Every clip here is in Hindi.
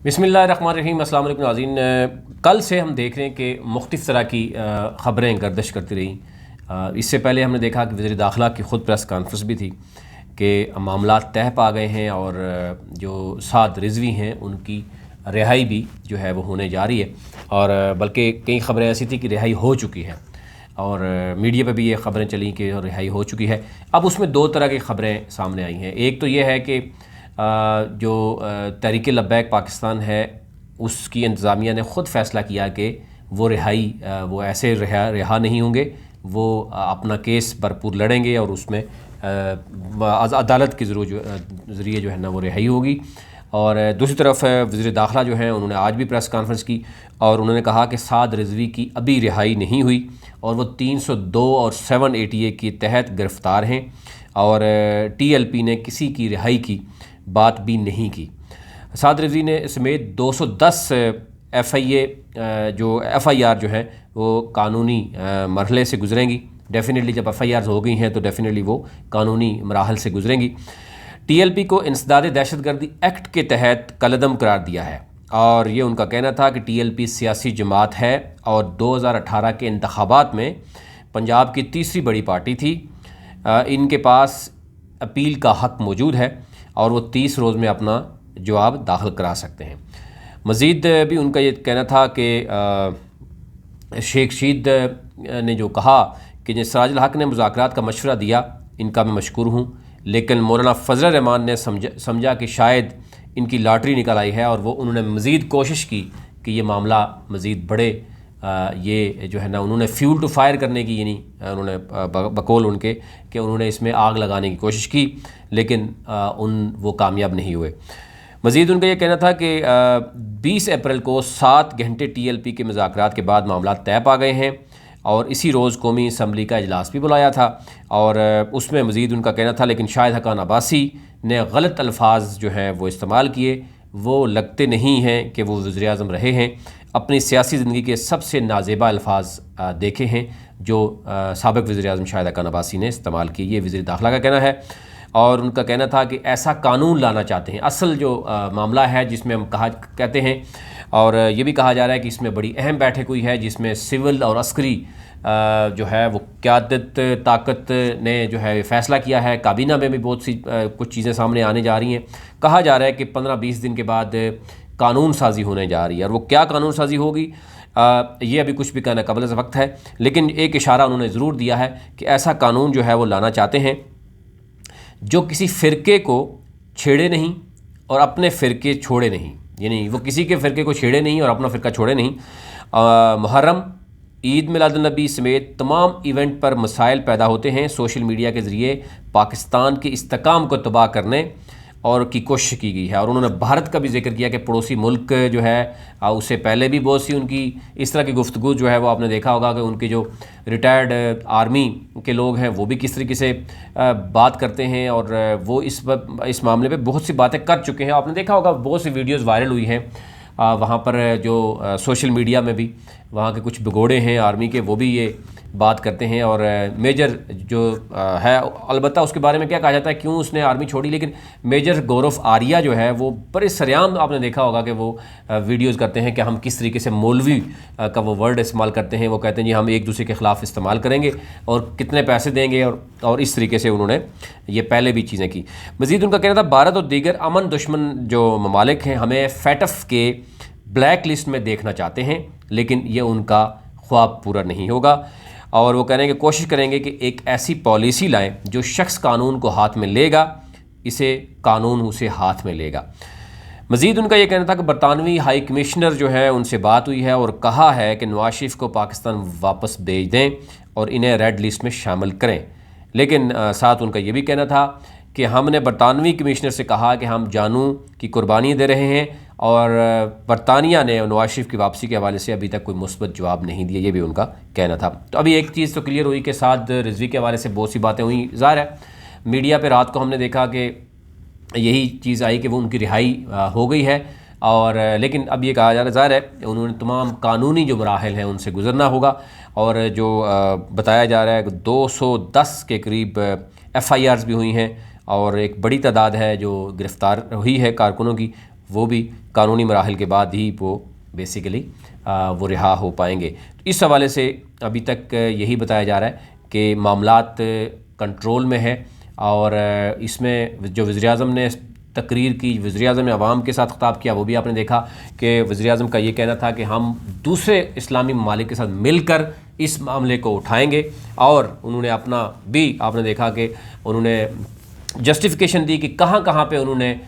बिस्मिल्लाहिर्रहमानिर्रहीम। अस्सलाम वालेकुम नाज़रीन। कल से हम देख रहे हैं कि मुख्तलिफ़ तरह की ख़बरें गर्दिश करती रहीं। इससे पहले हमने देखा कि वज़ीर दाखिला की ख़ुद प्रेस कॉन्फ्रेंस भी थी कि मामला तह पा गए हैं और जो साद रिजवी हैं उनकी रिहाई भी जो है वो होने जा रही है, और बल्कि कई ख़बरें ऐसी थी कि रिहाई हो चुकी है और मीडिया पे भी ये ख़बरें चली कि रिहाई हो चुकी है। अब उसमें दो तरह की ख़बरें सामने आई हैं। एक तो ये है कि जो तहरीक लब्बैक पाकिस्तान है उसकी इंतज़ामिया ने ख़ुद फ़ैसला किया कि वो रिहाई वो ऐसे रिहा नहीं होंगे, वो अपना केस भरपूर लड़ेंगे और उसमें अदालत के ज़रिए जो है ना वो रिहाई होगी। और दूसरी तरफ वज़ीर दाखिला जो हैं उन्होंने आज भी प्रेस कॉन्फ्रेंस की और उन्होंने कहा कि साद रिजवी की अभी रिहाई नहीं हुई और वो 302 और 780 के तहत गिरफ़्तार हैं और TLP ने किसी की रिहाई की बात भी नहीं की। साद रिजवी ने समेत 210 FIR जो है वो कानूनी मरहले से गुजरेंगी। डेफिनेटली जब FIRs हो गई हैं तो डेफिनेटली वो कानूनी मराहल से गुजरेंगी। TLP को इंसदाद दहशतगर्दी एक्ट के तहत कलअदम करार दिया है और ये उनका कहना था कि TLP सियासी जमात है और 2018 के इंतखाबात में पंजाब की तीसरी बड़ी पार्टी थी। इनके पास अपील का हक़ मौजूद है और वो 30 रोज़ में अपना जवाब दाखिल करा सकते हैं। मज़ीद भी उनका ये कहना था कि शेख रशीद ने जो कहा कि जिस सिराजुल हक़ ने मुज़ाकरात का मशवरा दिया, इनका मैं मशकूर हूँ, लेकिन मौलाना फजल रहमान ने समझा कि शायद इनकी लॉटरी निकल आई है और वो उन्होंने मज़ीद कोशिश की कि ये मामला मज़ीद बढ़े। ये जो है ना उन्होंने फ्यूल टू फायर करने की, यानी उन्होंने बकौल उनके कि उन्होंने इसमें आग लगाने की कोशिश की, लेकिन वो कामयाब नहीं हुए। मज़ीद उनका ये कहना था कि 20 अप्रैल को 7 घंटे TLP के मुज़ाकरात के बाद मामला तय पा गए हैं और इसी रोज़ कौमी असम्बली का इजलास भी बुलाया था और उसमें मज़ीद उनका कहना था लेकिन शाहिद हक़ान अब्बासी ने गलत अल्फाज जो हैं वो इस्तेमाल किए। वो लगते नहीं हैं कि वो वज़ीर आज़म रहे हैं। अपनी सियासी ज़िंदगी के सबसे नाज़ेबा अल्फाज देखे हैं जो साबिक़ वज़ीर आज़म शाहिद हक़ान अब्बासी ने इस्तेमाल किए। ये वज़ीर दाखिला का कहना है और उनका कहना था कि ऐसा कानून लाना चाहते हैं। असल जो मामला है जिसमें हम कहते हैं और ये भी कहा जा रहा है कि इसमें बड़ी अहम बैठक हुई है जिसमें सिविल और अस्करी जो है वो क़यादत ताकत ने जो है फ़ैसला किया है। काबीना में भी बहुत सी कुछ चीज़ें सामने आने जा रही हैं। कहा जा रहा है कि 15-20 दिन के बाद कानून साजी होने जा रही है और वो क्या कानून साजी होगी ये अभी कुछ भी कहना कबल वक्त है, लेकिन एक इशारा उन्होंने ज़रूर दिया है कि ऐसा कानून जो है वो लाना चाहते हैं जो किसी फ़िरके को छेड़े नहीं और अपने फ़िरके छोड़े नहीं, यानी वो किसी के फ़िरके को छेड़े नहीं और अपना फ़िरका छोड़े नहीं। मुहर्रम, ईद मिलादुन्नबी समेत तमाम इवेंट पर मसाइल पैदा होते हैं। सोशल मीडिया के ज़रिए पाकिस्तान के इस्तेकाम को तबाह करने और की कोशिश की गई है और उन्होंने भारत का भी जिक्र किया कि पड़ोसी मुल्क जो है उससे पहले भी बहुत सी उनकी इस तरह की गुफ्तगू जो है वो आपने देखा होगा कि उनके जो रिटायर्ड आर्मी के लोग हैं वो भी किस तरीके से बात करते हैं और वो इस मामले पे बहुत सी बातें कर चुके हैं। आपने देखा होगा बहुत सी वीडियोज़ वायरल हुई हैं वहाँ पर जो सोशल मीडिया में भी वहाँ के कुछ भगोड़े हैं आर्मी के, वो भी ये बात करते हैं और मेजर जो है अलबत्ता उसके बारे में क्या कहा जाता है क्यों उसने आर्मी छोड़ी, लेकिन मेजर गौरव आर्या जो है वो बड़े सरेआम आपने देखा होगा कि वो वीडियोस करते हैं कि हम किस तरीके से मौलवी का वो वर्ड इस्तेमाल करते हैं। वो कहते हैं जी हम एक दूसरे के ख़िलाफ़ इस्तेमाल करेंगे और कितने पैसे देंगे और इस तरीके से उन्होंने ये पहले भी चीज़ें की। मज़ीद उनका कहना था भारत और दीगर अमन दुश्मन जो ममालिक हैं हमें फैटफ के ब्लैक लिस्ट में देखना चाहते हैं, लेकिन ये उनका ख्वाब पूरा नहीं होगा और वो कहने की कोशिश करेंगे कि एक ऐसी पॉलिसी लाएं जो शख्स कानून को हाथ में लेगा, इसे कानून उसे हाथ में लेगा। मज़ीद उनका ये कहना था कि बरतानवी हाई कमिश्नर जो है उनसे बात हुई है और कहा है कि नवाज शरीफ को पाकिस्तान वापस भेज दें और इन्हें रेड लिस्ट में शामिल करें, लेकिन साथ उनका ये भी कहना था कि हमने बरतानवी कमिश्नर से कहा कि हम जानू की कुर्बानी दे रहे हैं और बरतानिया ने नवाज शरीफ की वापसी के हवाले से अभी तक कोई मुस्बत जवाब नहीं दिया, ये भी उनका कहना था। तो अभी एक चीज़ तो क्लियर हुई कि साद रिजवी के हवाले से बहुत सी बातें हुई। ज़ाहिर है मीडिया पे रात को हमने देखा कि यही चीज़ आई कि वो उनकी रिहाई हो गई है और लेकिन अब ये कहा जा रहा है ज़ाहिर है उन्होंने तमाम कानूनी जो मराहल हैं उनसे गुजरना होगा और जो बताया जा रहा है कि 210 के करीब FIRs भी हुई हैं और एक बड़ी तादाद है जो गिरफ़्तार हुई है कारकुनों की, वो भी कानूनी मराहल के बाद ही वो बेसिकली वो रिहा हो पाएंगे। तो इस हवाले से अभी तक यही बताया जा रहा है कि मामलात कंट्रोल में है। और इसमें जो वज़ीर-ए-आज़म ने तकरीर की, वज़ीर-ए-आज़म ने अवाम के साथ ख़िताब किया, वो भी आपने देखा कि वज़ीर-ए-आज़म का ये कहना था कि हम दूसरे इस्लामी ममालिक के साथ मिलकर इस मामले को उठाएंगे। और उन्होंने अपना भी आपने देखा कि उन्होंने जस्टिफिकेशन दी कि कहाँ कहाँ पे उन्होंने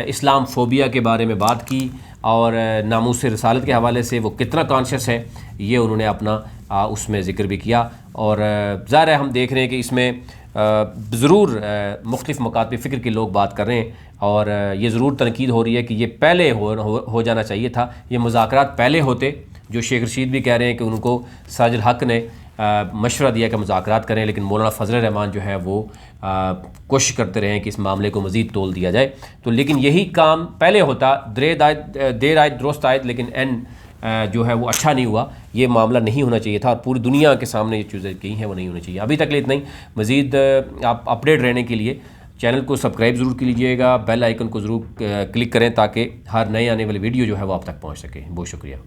इस्लाम फ़ोबिया के बारे में बात की और नामूस रिसालत के हवाले से वो कितना कॉन्शियस है, ये उन्होंने अपना उसमें ज़िक्र भी किया। और ज़ाहिर है हम देख रहे हैं कि इसमें ज़रूर मुख्तलिफ़ मकातब फ़िक्र के लोग बात कर रहे हैं और ये ज़रूर तनकीद हो रही है कि ये पहले हो जाना चाहिए था, ये मुज़ाकरात पहले होते। जो शेख रशीद भी कह रहे हैं कि उनको साजिल हक़ ने मशवरा दिया कि मुज़ाकरात करें, लेकिन मौलाना फजल रहमान जो है वो कोशिश करते रहे कि इस मामले को मज़ीद तोल दिया जाए। तो लेकिन यही काम पहले होता, देर आयत दुरुस्त आयत, लेकिन एंड जो है वो अच्छा नहीं हुआ। ये मामला नहीं होना चाहिए था और पूरी दुनिया के सामने ये चीज़ें कही हैं वो नहीं होनी चाहिए। अभी तक इतना ही। मज़ीद आप अपडेट रहने के लिए चैनल को सब्सक्राइब ज़रूर कीजिएगा, बेल आइकन को ज़रूर क्लिक करें ताकि हर नए आने वाली वीडियो जो है वो आप तक पहुँच सके। बहुत शुक्रिया।